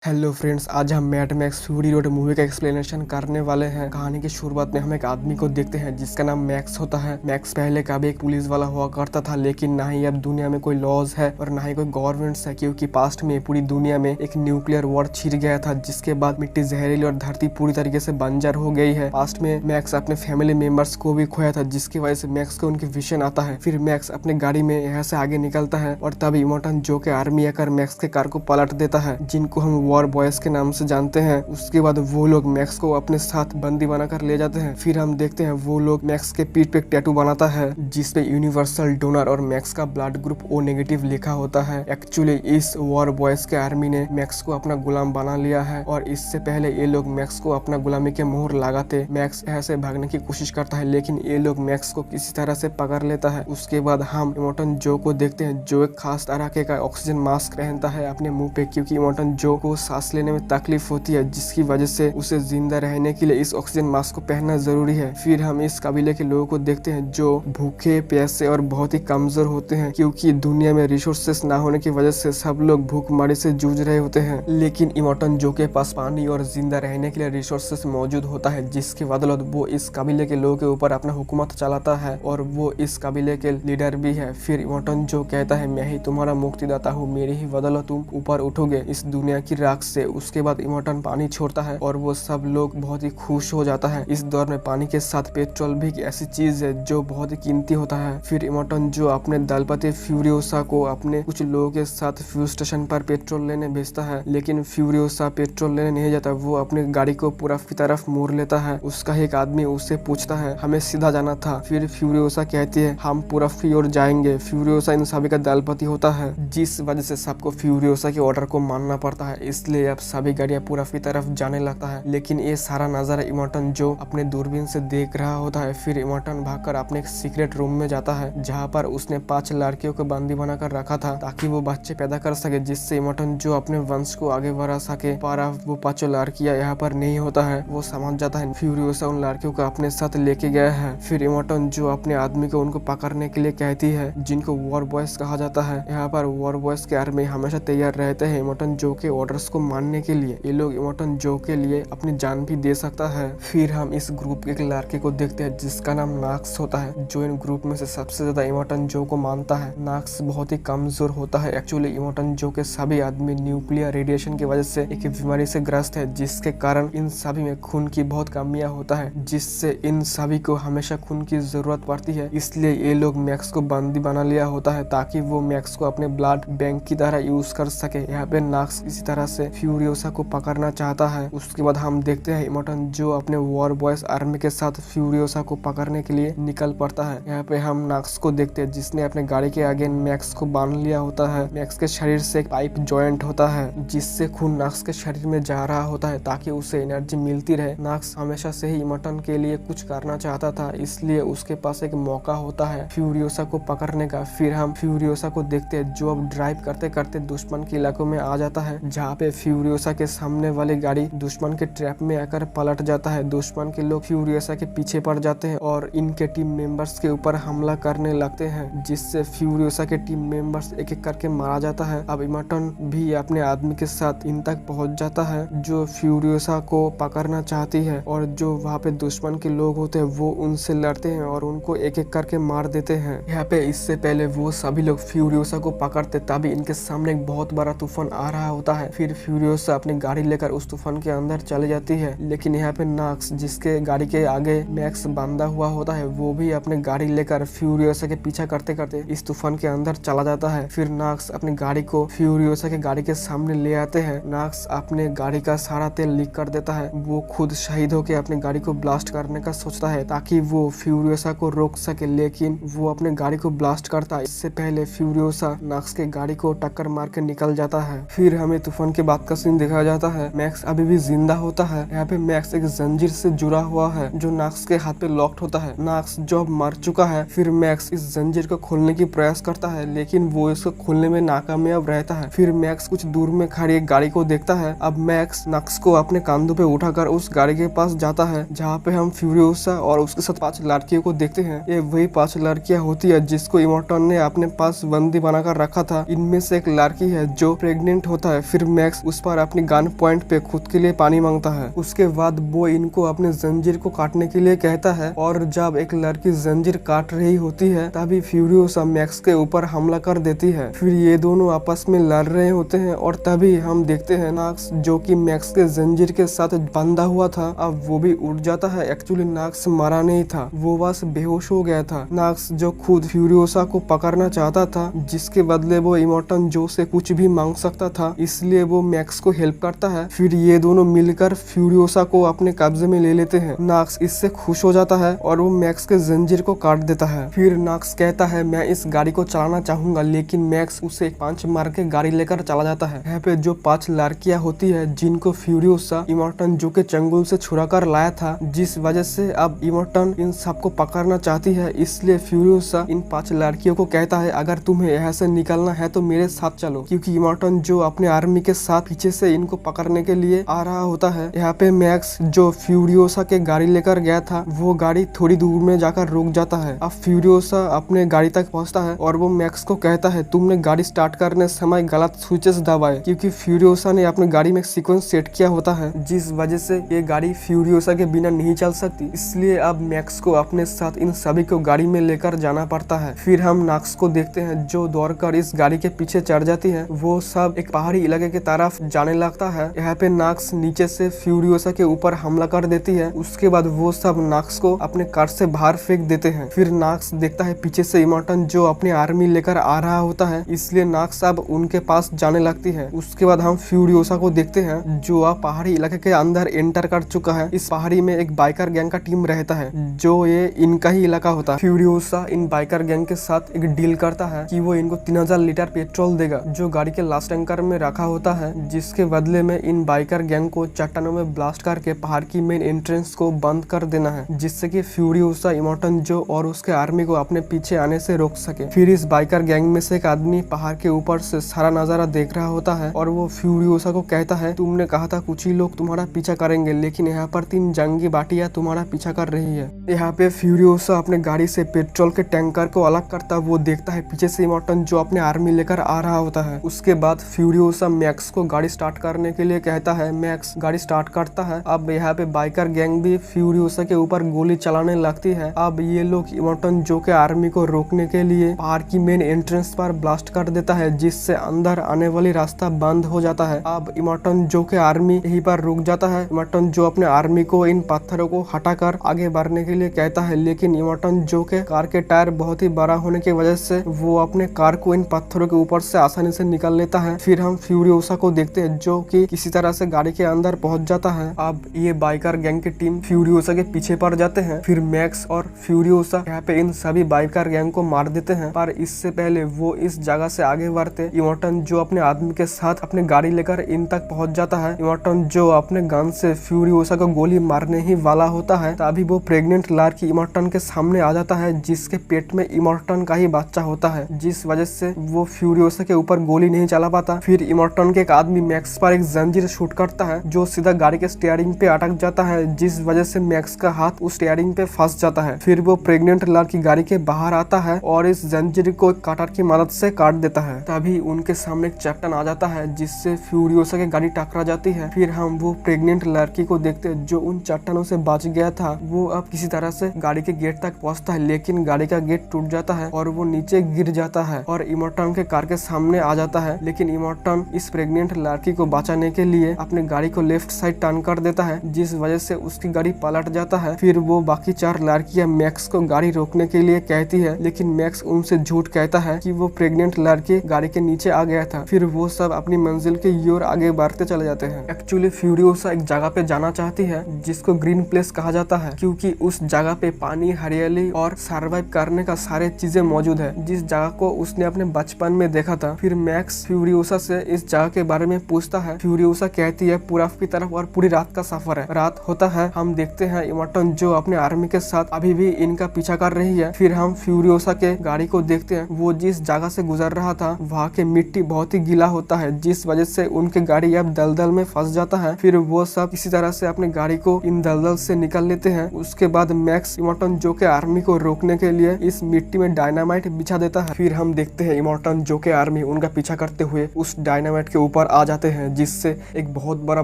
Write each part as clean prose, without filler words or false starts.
Hello friends, आज हम mad max fury road movie का एक्सप्लेनेशन करने वाले हैं। कहानी की शुरुआत में हम एक आदमी को देखते हैं जिसका नाम मैक्स होता है। मैक्स पहले का भी एक पुलिस वाला हुआ करता था, लेकिन ना ही अब दुनिया में कोई लॉज है और ना ही कोई गवर्नमेंट्स है, क्योंकि पास्ट में पूरी दुनिया में एक न्यूक्लियर वॉर छिड़ गया था, जिसके बाद मिट्टी जहरीली और धरती पूरी तरीके से बंजर हो गई है। पास्ट में मैक्स अपने फैमिली मेंबर्स को भी खोया था, जिसकी वजह से मैक्स को उनकी विजन आता है। फिर मैक्स अपने गाड़ी में यहाँ से आगे निकलता है और तभी इमोर्टन जो के आर्मी आकर मैक्स के कार को पलट देता है, जिनको हम वॉर बॉयज के नाम से जानते हैं। उसके बाद वो लोग मैक्स को अपने साथ बंदी बनाकर ले जाते हैं। फिर हम देखते हैं वो लोग मैक्स के पीठ पे टैटू बनाता है, जिसपे यूनिवर्सल डोनर और मैक्स का ब्लड ग्रुप ओ नेगेटिव लिखा होता है। एक्चुअली इस वॉर बॉयज के आर्मी ने मैक्स को अपना गुलाम बना लिया है और इससे पहले ये लोग मैक्स को अपना गुलामी के मोहर लगाते। मैक्स यहाँ से भागने की कोशिश करता है, लेकिन ये लोग मैक्स को किसी तरह से पकड़ लेता है। उसके बाद हम इमोर्टन जो को देखते हैं, जो एक खास तरह के का ऑक्सीजन मास्क पहनता है अपने मुंह पे, क्योंकि इमोर्टन जो को सांस लेने में तकलीफ होती है, जिसकी वजह से उसे जिंदा रहने के लिए इस ऑक्सीजन मास्क को पहनना जरूरी है। फिर हम इस कबीले के लोगों को देखते हैं जो भूखे प्यासे और बहुत ही कमजोर होते हैं, क्योंकि दुनिया में रिसोर्सेस ना होने की वजह से सब लोग भूखमरी से जूझ रहे होते हैं। लेकिन इमोर्टन जो के पास पानी और जिंदा रहने के लिए रिसोर्सेस मौजूद होता है, जिसकी बदौलत वो इस कबीले के लोगों के ऊपर अपना हुकूमत चलाता है और वो इस कबीले के लीडर भी है। फिर इमोर्टन जो कहता है, मैं ही तुम्हारा मुक्तिदाता हूँ, मेरी ही बदौलत तुम ऊपर उठोगे इस दुनिया की राख से। उसके बाद इमोर्टन पानी छोड़ता है और वो सब लोग बहुत ही खुश हो जाता है। इस दौर में पानी के साथ पेट्रोल भी एक ऐसी चीज है जो बहुत ही कीमती होता है। फिर इमोर्टन जो अपने दलपति फ्यूरियोसा को अपने कुछ लोगों के साथ फ्यूल स्टेशन पर पेट्रोल लेने भेजता है, लेकिन फ्यूरियोसा पेट्रोल लेने नहीं जाता। वो अपनी गाड़ी को पूरब की तरफ मोड़ लेता है। उसका एक आदमी उससे पूछता है, हमें सीधा जाना था। फिर फ्यूरियोसा कहती है, हम पूरब की ओर जाएंगे। फ्यूरियोसा इन सभी का दलपति होता है, जिस वजह से सबको फ्यूरियोसा के ऑर्डर को मानना पड़ता है। इसलिए अब सभी गाड़ियां पूरब की तरफ जाने लगता है, लेकिन ये सारा नजारा इमोर्टन जो अपने दूरबीन से देख रहा होता है। फिर इमोर्टन भागकर अपने एक सीक्रेट रूम में जाता है, जहाँ पर उसने 5 लड़कियों को बंदी बनाकर रखा था, ताकि वो बच्चे पैदा कर सके, जिससे इमोर्टन जो अपने वंश को आगे बढ़ा सके। पर अब वो 5 लड़कियां यहाँ पर नहीं होता है। वो समझ जाता है फ्यूरियोसा उन लड़कियों को अपने साथ लेके गया है। फिर इमोर्टन जो अपने आदमी को उनको पकड़ने के लिए कहती है, जिनको वॉर बॉयज कहा जाता है। यहाँ पर वॉर बॉयज के आर्मी हमेशा तैयार रहते हैं इमोर्टन जो के ऑर्डर्स को मानने के लिए। ये लोग इमोर्टन जो के लिए अपनी जान भी दे सकता है। फिर हम इस ग्रुप के एक लड़के को देखते हैं जिसका नाम नाक्स होता है, जो इन ग्रुप में से सबसे ज्यादा इमोर्टन जो को मानता है। नाक्स बहुत ही कमजोर होता है। एक्चुअली इमोर्टन जो के सभी आदमी न्यूक्लियर रेडिएशन की वजह से एक बीमारी से ग्रस्त है, जिसके कारण इन सभी में खून की बहुत कमियां होता है, जिससे इन सभी को हमेशा खून की जरूरत पड़ती है। इसलिए ये लोग मैक्स को बंदी बना लिया होता है, ताकि वो मैक्स को अपने ब्लड बैंक की तरह यूज कर सके। यहाँ पे नाक्स इसी तरह से फ्यूरियोसा को पकड़ना चाहता है। उसके बाद हम देखते हैं इमोर्टन जो अपने वॉर बॉयज आर्मी के साथ फ्यूरियोसा को पकड़ने के लिए निकल पड़ता है। यहाँ पे हम नाक्स को देखते हैं, जिसने अपने गाड़ी के आगे मैक्स को बांध लिया होता है। मैक्स के शरीर से एक पाइप जॉइंट होता है, जिससे खून नाक्स के शरीर में जा रहा होता है, ताकि उसे एनर्जी मिलती रहे। नाक्स हमेशा से ही इमोर्टन के लिए कुछ करना चाहता था, इसलिए उसके पास एक मौका होता है फ्यूरियोसा को पकड़ने का। फिर हम फ्यूरियोसा को देखते हैं जो अब ड्राइव करते करते दुश्मन के इलाकों में आ जाता है, जहाँ पे फ्यूरियोसा के सामने वाली गाड़ी दुश्मन के ट्रैप में आकर पलट जाता है। दुश्मन के लोग फ्यूरियोसा के पीछे पड़ जाते हैं और इनके टीम मेंबर्स के ऊपर हमला करने लगते हैं, जिससे फ्यूरियोसा के टीम मेंबर्स एक एक करके मारा जाता है। अब इमोर्टन भी अपने आदमी के साथ इन तक पहुंच जाता है, जो फ्यूरियोसा को पकड़ना चाहती है, और जो वहाँ पे दुश्मन के लोग होते हैं वो उनसे लड़ते हैं और उनको एक एक करके मार देते हैं। यहाँ पे इससे पहले वो सभी लोग फ्यूरियोसा को पकड़ते, तभी इनके सामने एक बहुत बड़ा तूफान आ रहा होता है। फिर फ्यूरियोसा अपनी गाड़ी लेकर उस तूफान के अंदर चली जाती है, लेकिन यहाँ पे नाक्स, जिसके गाड़ी के आगे मैक्स बांधा हुआ होता है, वो भी अपने गाड़ी लेकर फ्यूरियोसा के पीछा करते करते इस तूफान के अंदर चला जाता है। फिर नाक्स अपनी गाड़ी को फ्यूरियोसा के गाड़ी के सामने ले आते हैं। नाक्स अपने गाड़ी का सारा तेल लीक कर देता है। वो खुद शहीद होकर अपनी गाड़ी को ब्लास्ट करने का सोचता है, ताकि वो फ्यूरियोसा को रोक सके, लेकिन वो अपने गाड़ी को ब्लास्ट करता है इससे पहले फ्यूरियोसा नाक्स के गाड़ी को टक्कर मार के निकल जाता है। फिर हमें तूफान के बाद का सीन दिखाया जाता है। मैक्स अभी भी जिंदा होता है। यहाँ पे मैक्स एक जंजीर से जुड़ा हुआ है, जो नाक्स के हाथ पे लॉक्ड होता है। नाक्स जो अब मर चुका है, फिर मैक्स इस जंजीर को खोलने की प्रयास करता है, लेकिन वो इसको खोलने में नाकामयाब रहता है। फिर मैक्स कुछ दूर में खड़ी एक गाड़ी को देखता है। अब मैक्स नाक्स को अपने कंधों पे उठाकर उस गाड़ी के पास जाता है, जहाँ पे हम फ्यूरियोसा और उसके साथ 5 लड़कियों को देखते हैं। ये वही 5 लड़कियां होती है जिसको इमोर्टन ने अपने पास बंदी बनाकर रखा था। इनमें से एक लड़की है जो प्रेग्नेंट होता है। फिर मैक्स मैक्स उस पर अपनी गन पॉइंट पे खुद के लिए पानी मांगता है। उसके बाद वो इनको अपने जंजीर को काटने के लिए कहता है और जब एक लड़की जंजीर काट रही होती है तभी फ्यूरियोसा मैक्स के ऊपर हमला कर देती है। फिर ये दोनों आपस में लड़ रहे होते हैं और तभी हम देखते हैं नाक्स जो कि मैक्स के जंजीर के साथ बंधा हुआ था अब वो भी उठ जाता है। एक्चुअली नाक्स मरा नहीं था, वो बस बेहोश हो गया था। नाक्स जो खुद फ्यूरियोसा को पकड़ना चाहता था जिसके बदले वो इमोर्टन जो से कुछ भी मांग सकता था, इसलिए वो मैक्स को हेल्प करता है। फिर ये दोनों मिलकर फ्यूरियोसा को अपने कब्जे में ले लेते हैं। नाक्स इससे खुश हो जाता है और वो मैक्स के जंजीर को काट देता है। फिर नाक्स कहता है मैं इस गाड़ी को चलाना चाहूंगा, लेकिन मैक्स उसे एक पंच मार के गाड़ी लेकर चला जाता है। यहाँ पे जो 5 लड़कियां होती है जिनको फ्यूरियोसा इमोर्टन जो के चंगुल से छुड़ा कर लाया था, जिस वजह से अब इमोर्टन इन सबको पकड़ना चाहती है, इसलिए फ्यूरियोसा इन 5 लड़कियों को कहता है अगर तुम्हें यहाँ से निकलना है तो मेरे साथ चलो, क्योंकि इमोर्टन जो अपने आर्मी के साथ पीछे से इनको पकड़ने के लिए आ रहा होता है। यहाँ पे मैक्स जो फ्यूरियोसा के गाड़ी लेकर गया था वो गाड़ी थोड़ी दूर में जाकर रुक जाता है। अब फ्यूरियोसा अपने गाड़ी तक पहुंचता है और वो मैक्स को कहता है तुमने गाड़ी स्टार्ट करने समय गलत स्विचेस दबाए, क्योंकि फ्यूरियोसा ने अपने गाड़ी में सीक्वेंस सेट किया होता है जिस वजह से ये गाड़ी फ्यूरियोसा के बिना नहीं चल सकती। इसलिए अब मैक्स को अपने साथ इन सभी को गाड़ी में लेकर जाना पड़ता है। फिर हम नाक्स को देखते हैं जो दौड़कर इस गाड़ी के पीछे चढ़ जाती है। वो सब एक पहाड़ी इलाके की तरफ जाने लगता है। यहाँ पे नाक्स नीचे से फ्यूरियोसा के ऊपर हमला कर देती है। उसके बाद वो सब नाक्स को अपने कार से बाहर फेंक देते हैं। फिर नाक्स देखता है पीछे से इमोर्टन जो अपनी आर्मी लेकर आ रहा होता है, इसलिए नाक्स अब उनके पास जाने लगती है। उसके बाद हम फ्यूरियोसा को देखते हैं जो अब पहाड़ी इलाके के अंदर एंटर कर चुका है। इस पहाड़ी में एक बाइकर गैंग का टीम रहता है जो ये इनका ही इलाका होता है। फ्यूरियोसा इन बाइकर गैंग के साथ एक डील करता है कि वो इनको 3000 लीटर पेट्रोल देगा जो गाड़ी के लास्ट टैंकर में रखा होता है, जिसके बदले में इन बाइकर गैंग को चट्टानों में ब्लास्ट करके पहाड़ की मेन एंट्रेंस को बंद कर देना है, जिससे कि फ्यूरियोसा इमोर्टन जो और उसके आर्मी को अपने पीछे आने से रोक सके। फिर इस बाइकर गैंग में से एक आदमी पहाड़ के ऊपर से सारा नजारा देख रहा होता है और वो फ्यूरियोसा को कहता है तुमने कहा था कुछ ही लोग तुम्हारा पीछा करेंगे, लेकिन यहाँ पर 3 जंगी बाटियां तुम्हारा पीछा कर रही है। यहाँ पे फ्यूरियोसा अपने गाड़ी से पेट्रोल के टैंकर को अलग करता वो देखता है पीछे से इमोर्टन जो अपने आर्मी लेकर आ रहा होता है। उसके बाद फ्यूरियोसा मैक्स को गाड़ी स्टार्ट करने के लिए कहता है। मैक्स गाड़ी स्टार्ट करता है। अब यहाँ पे बाइकर गैंग भी फ्यूरियोसा के ऊपर गोली चलाने लगती है। अब ये लोग इमोर्टन जो के आर्मी को रोकने के लिए पहाड़ की मेन एंट्रेंस पर ब्लास्ट कर देता है, जिससे अंदर आने वाली रास्ता बंद हो जाता है। अब इमोर्टन जो के आर्मी यहीं पर रुक जाता है। इमोर्टन जो अपने आर्मी को इन पत्थरों को हटाकर आगे बढ़ने के लिए कहता है, लेकिन इमोर्टन जो के कार के टायर बहुत ही बड़ा होने की वजह से वो अपने कार को इन पत्थरों के ऊपर से आसानी से निकाल लेता है। फिर हम फ्यूरियोसा को देखते हैं जो कि किसी तरह से गाड़ी के अंदर पहुंच जाता है। अब ये बाइकर गैंग की टीम फ्यूरियोसा के पीछे पड़ जाते हैं। फिर मैक्स और फ्यूरियोसा यहाँ पे इन सभी बाइकर गैंग को मार देते हैं, पर इससे पहले वो इस जगह से आगे बढ़ते इमोर्टन जो अपने आदमी के साथ अपने गाड़ी लेकर इन तक पहुंच जाता है। इमोर्टन जो अपने गन से फ्यूरियोसा को गोली मारने ही वाला होता है, तभी वो प्रेग्नेंट लड़की इमोर्टन के सामने आ जाता है जिसके पेट में इमोर्टन का ही बच्चा होता है, जिस वजह से वो फ्यूरियोसा के ऊपर गोली नहीं चला पाता। फिर इमोर्टन के एक आदमी मैक्स पर एक जंजीर शूट करता है जो सीधा गाड़ी के स्टीयरिंग पे अटक जाता है, जिस वजह से मैक्स का हाथ उस स्टीयरिंग पे फंस जाता है। फिर वो प्रेग्नेंट लड़की गाड़ी के बाहर आता है और इस जंजीर को कटर की मदद से काट देता है। तभी उनके सामने एक चट्टान आ जाता है जिससे फ्यूरियोसा की गाड़ी टकरा जाती है। फिर हम वो प्रेग्नेंट लड़की को देखते हैं जो उन चट्टानों से बच गया था। वो अब किसी तरह से गाड़ी के गेट तक पहुंचता है, लेकिन गाड़ी का गेट टूट जाता है और वो नीचे गिर जाता है और इमोर्टन के कार के सामने आ जाता है। लेकिन इमोर्टन इस प्रेग्नेंट लड़की को बचाने के लिए अपने गाड़ी को लेफ्ट साइड टर्न कर देता है, जिस वजह से उसकी गाड़ी पलट जाता है। फिर वो बाकी 4 लड़कियां मैक्स को गाड़ी रोकने के लिए कहती है, लेकिन मैक्स उनसे झूठ कहता है कि वो प्रेग्नेंट लड़की गाड़ी के नीचे आ गया था। फिर वो सब अपनी मंजिल के ओर आगे बढ़ते चले जाते हैं। एक्चुअली फ्यूरियोसा एक जगह पे जाना चाहती है जिसको ग्रीन प्लेस कहा जाता है, क्योंकि उस जगह पे पानी, हरियाली और सर्वाइव करने का सारे चीजें मौजूद है, जिस जगह को उसने अपने बचपन में देखा था। फिर मैक्स फ्यूरियोसा से इस जगह के बारे में पूछता है। फ्यूरियोसा कहती है पूरब की तरफ और पूरी रात का सफर है। रात होता है, हम देखते हैं इमोर्टन जो अपने आर्मी के साथ अभी भी इनका पीछा कर रही है। फिर हम फ्यूरियोसा के गाड़ी को देखते हैं। वो जिस जगह से गुजर रहा था वहाँ के मिट्टी बहुत ही गीला होता है, जिस वजह से उनके गाड़ी अब दलदल में फंस जाता है। फिर वो सब किसी तरह से अपनी गाड़ी को इन दलदल से निकाल लेते हैं। उसके बाद मैक्स इमोर्टन जो के आर्मी को रोकने के लिए इस मिट्टी में डायनामाइट बिछा देता है। फिर हम देखते हैं इमोर्टन जो के आर्मी उनका पीछा करते हुए उस डायनामाइट के ऊपर ऊपर आ जाते हैं, जिससे एक बहुत बड़ा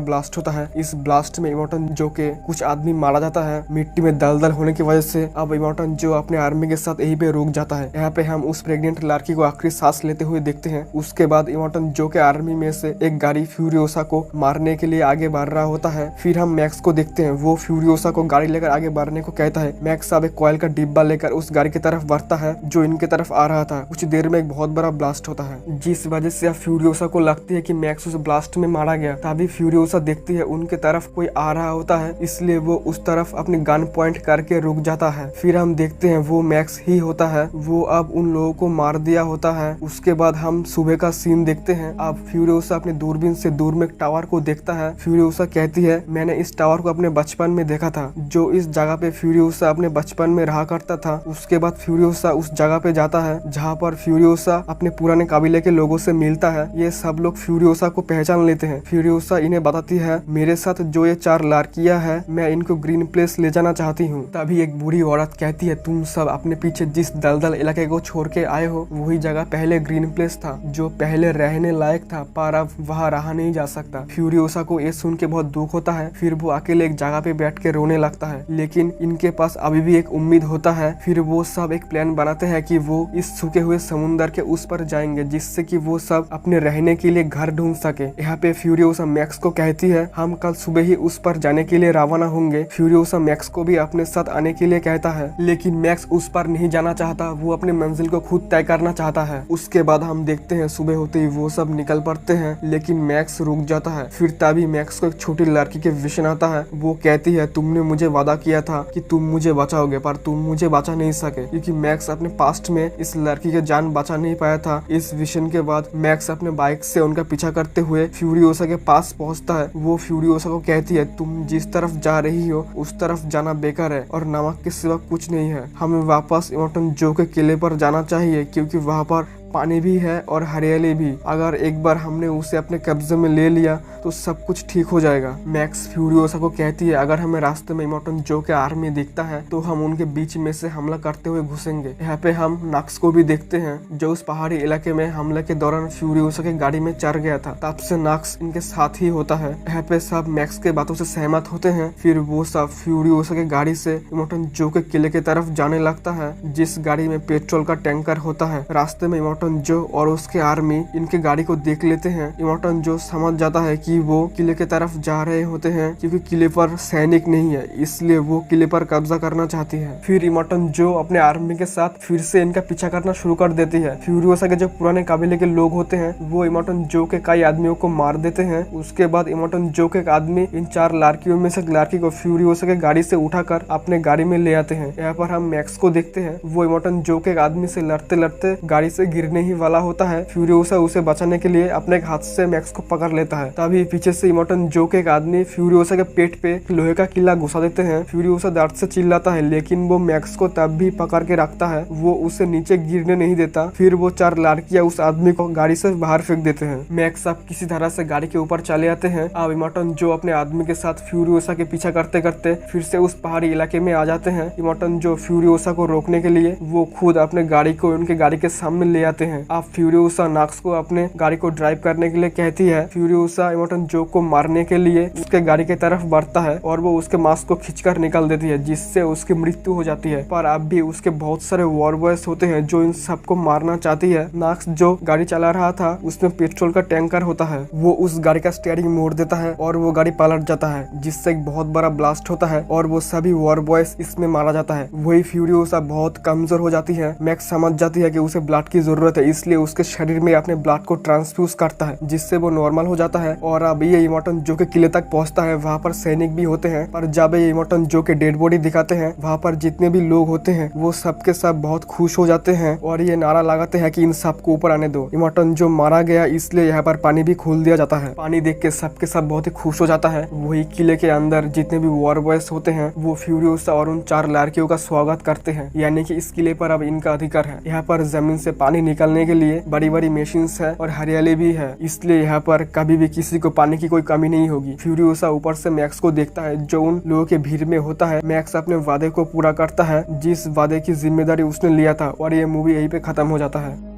ब्लास्ट होता है। इस ब्लास्ट में इमोर्टल जो के कुछ आदमी मारा जाता है मिट्टी में दलदल होने की वजह से। अब इमोर्टल जो अपने आर्मी के साथ यहीं पे रुक जाता है। यहाँ पे हम उस प्रेग्नेंट लड़की को आखिरी सांस लेते हुए देखते हैं। उसके बाद इमोर्टल जो के आर्मी में से एक गाड़ी फ्यूरियोसा को मारने के लिए आगे बढ़ रहा होता है। फिर हम मैक्स को देखते हैं, वो फ्यूरियोसा को गाड़ी लेकर आगे बढ़ने को कहता है। मैक्स अब एक कॉइल का डिब्बा लेकर उस गाड़ी की तरफ बढ़ता है जो इनके तरफ आ रहा था। कुछ देर में एक बहुत बड़ा ब्लास्ट होता है, जिस वजह से अब फ्यूरियोसा को लगती है कि मैक्स उस ब्लास्ट में मारा गया। तभी फ्यूरियोसा देखती है उनके तरफ कोई आ रहा होता है, इसलिए वो उस तरफ अपनी गन पॉइंट करके रुक जाता है। फिर हम देखते हैं वो मैक्स ही होता है, वो अब उन लोगों को मार दिया होता है। उसके बाद हम सुबह का सीन देखते हैं। अब फ्यूरियोसा अपने दूरबीन से दूर में टावर को देखता है। फ्यूरियोसा कहती है, मैंने इस टावर को अपने बचपन में देखा था, जो इस जगह पे फ्यूरियोसा अपने बचपन में रहा करता था। उसके बाद फ्यूरियोसा उस जगह पे जाता है जहाँ पर फ्यूरियोसा अपने पुराने काबिले के लोगों से मिलता है। ये सब लोग फ्यूरियोसा को पहचान लेते हैं। फ्यूरियोसा इन्हें बताती है, मेरे साथ जो ये 4 लड़कियां हैं, मैं इनको ग्रीन प्लेस ले जाना चाहती हूँ। तभी एक बूढ़ी औरत कहती है, तुम सब अपने पीछे जिस दलदल इलाके को छोड़ के आए हो, वही जगह पहले ग्रीन प्लेस था, जो पहले रहने लायक था, पर अब वहाँ रहा नहीं जा सकता। फ्यूरियोसा को ये सुन के बहुत दुख होता है। फिर वो अकेले एक जगह पे बैठ के रोने लगता है, लेकिन इनके पास अभी भी एक उम्मीद होता है। फिर वो सब एक प्लान बनाते हैं कि वो इस सूखे हुए समुंदर के उस पर जाएंगे, जिससे कि वो सब अपने रहने के लिए घर ढूंढ सके। यहाँ पे फ्यूरियोसा मैक्स को कहती है, हम कल सुबह ही उस पर जाने के लिए रवाना होंगे। फ्यूरियोसा मैक्स को भी अपने साथ आने के लिए कहता है, लेकिन मैक्स उस पर नहीं जाना चाहता। वो अपने मंजिल को खुद तय करना चाहता है। उसके बाद हम देखते हैं सुबह होते ही वो सब निकल पड़ते हैं, लेकिन मैक्स रुक जाता है। फिर तभी मैक्स को एक छोटी लड़की के विजन आता है। वो कहती है, तुमने मुझे वादा किया था कि तुम मुझे बचाओगे, पर तुम मुझे बचा नहीं सके, क्योंकि मैक्स अपने पास्ट में इस लड़की के जान बचा नहीं पाया था। इस विजन के बाद मैक्स अपने बाइक से उनका पीछा करते हुए फ्यूरियोसा के पास पहुंचता है। वो फ्यूरियोसा को कहती है, तुम जिस तरफ जा रही हो उस तरफ जाना बेकार है और नमक के सिवा कुछ नहीं है। हमें वापस इमोर्टल जो के किले पर जाना चाहिए, क्योंकि वहाँ पर पानी भी है और हरियाली भी। अगर एक बार हमने उसे अपने कब्जे में ले लिया तो सब कुछ ठीक हो जाएगा। मैक्स फ्यूरियोसा को कहती है, अगर हमें रास्ते में इमोर्टल जो के आर्मी दिखता है तो हम उनके बीच में से हमला करते हुए घुसेंगे। यहाँ पे हम नक्स को भी देखते हैं, जो उस पहाड़ी इलाके में हमले के दौरान फ्यूरियोसा के गाड़ी में चढ़ गया था। तब से नक्स इनके साथ ही होता है। यहाँ पे सब मैक्स के बातों से सहमत होते हैं। फिर वो सब फ्यूरियोसा के गाड़ी से इमोर्टल जो के किले की तरफ जाने लगता है, जिस गाड़ी में पेट्रोल का टैंकर होता है। रास्ते में इमोर्टल जो और उसके आर्मी इनके गाड़ी को देख लेते हैं। इमोर्टल जो समझ जाता है कि वो किले की तरफ जा रहे होते हैं, क्योंकि किले पर सैनिक नहीं है, इसलिए वो किले पर कब्जा करना चाहती है। फिर इमोर्टल जो अपने आर्मी के साथ फिर से इनका पीछा करना शुरू कर देती है। फ्यूरियोसा के जो पुराने काबिले के लोग होते हैं वो इमोर्टल जो के कई आदमियों को मार देते हैं। उसके बाद इमोर्टल जो के आदमी इन 4 लड़कियों में से एक लड़की को फ्यूरियोसा के गाड़ी से उठाकर अपने गाड़ी में ले आते हैं। यहाँ पर हम मैक्स को देखते हैं, वो इमोर्टल जो के आदमी से लड़ते लड़ते गाड़ी से गिरने ही वाला होता है। फ्यूरियोसा उसे बचाने के लिए अपने हाथ से मैक्स को पकड़ लेता है। तभी पीछे से इमोर्टल जो के आदमी फ्यूरियोसा के पेट पे लोहे का किला घुसा देते हैं। फ्यूरियोसा दर्द से चिल्लाता है, लेकिन वो मैक्स को तब भी पकड़ के रखता है। वो उसे नीचे गिरने नहीं देता। फिर वो 4 लड़कियां उस आदमी को गाड़ी से बाहर फेंक देते हैं। मैक्स अब किसी तरह से गाड़ी के ऊपर चले आते हैं। अब इमोर्टल जो अपने आदमी के साथ फ्यूरियोसा के पीछा करते करते फिर से उस पहाड़ी इलाके में आ जाते हैं। इमोर्टल जो फ्यूरियोसा को रोकने के लिए वो खुद अपने गाड़ी को उनके गाड़ी के सामने ले आते हैं। अब फ्यूरियोसा नक्स को अपने गाड़ी को ड्राइव करने के लिए कहती है। फ्यूरियोसा इमोर्टल जो को मारने के लिए उसके गाड़ी की तरफ बढ़ता है और वो उसके मास्क को खींचकर निकाल देती है, जिससे उसकी मृत्यु हो जाती है। पर अब भी उसके बहुत सारे वॉर बॉयज होते हैं जो इन सबको मारना चाहती है। नक्स जो गाड़ी चला रहा था उसमें पेट्रोल का टैंकर होता है। वो उस गाड़ी का स्टीयरिंग मोड़ देता है और वो गाड़ी पलट जाता है, जिससे एक बहुत बड़ा ब्लास्ट होता है और वो सभी वॉर बॉयज इसमें मारा जाता है। वही फ्यूरियोसा बहुत कमजोर हो जाती है। मैक्स समझ जाती है कि उसे ब्लड की जरूरत है, इसलिए उसके शरीर में अपने ब्लड को ट्रांसफ्यूज करता है, जिससे वो नॉर्मल हो जाता है। और अब ये इमोर्टल जो के किले तक पहुंचता है। वहाँ पर सैनिक भी होते हैं, पर जब ये इमोर्टल जो के डेड बॉडी दिखाते हैं, वहाँ पर जितने भी लोग होते हैं वो सबके सब बहुत खुश हो जाते हैं और ये नारा लगाते हैं कि इन सबको ऊपर आने दो। इमोर्टल जो मारा गया, इसलिए यहाँ पर पानी भी खोल दिया जाता है। पानी देख के सबके सब बहुत ही खुश हो जाता है। वही किले के अंदर जितने भी वॉर बॉयज होते हैं वो फ्यूरियोसा और उन 4 लड़कियों का स्वागत करते हैं, यानी कि इस किले पर अब इनका अधिकार है। यहाँ पर जमीन से पानी निकालने के लिए बड़ी बड़ी मशीन है और हरियाली भी है, इसलिए यहाँ पर कभी भी किसी को पानी की कोई कमी नहीं होगी। फ्यूरियोसा ऊपर से मैक्स को देखता है जो उन लोगों के भीड़ में होता है। मैक्स अपने वादे को पूरा करता है, जिस वादे की जिम्मेदारी उसने लिया था, और ये मूवी यहीं पे खत्म हो जाता है।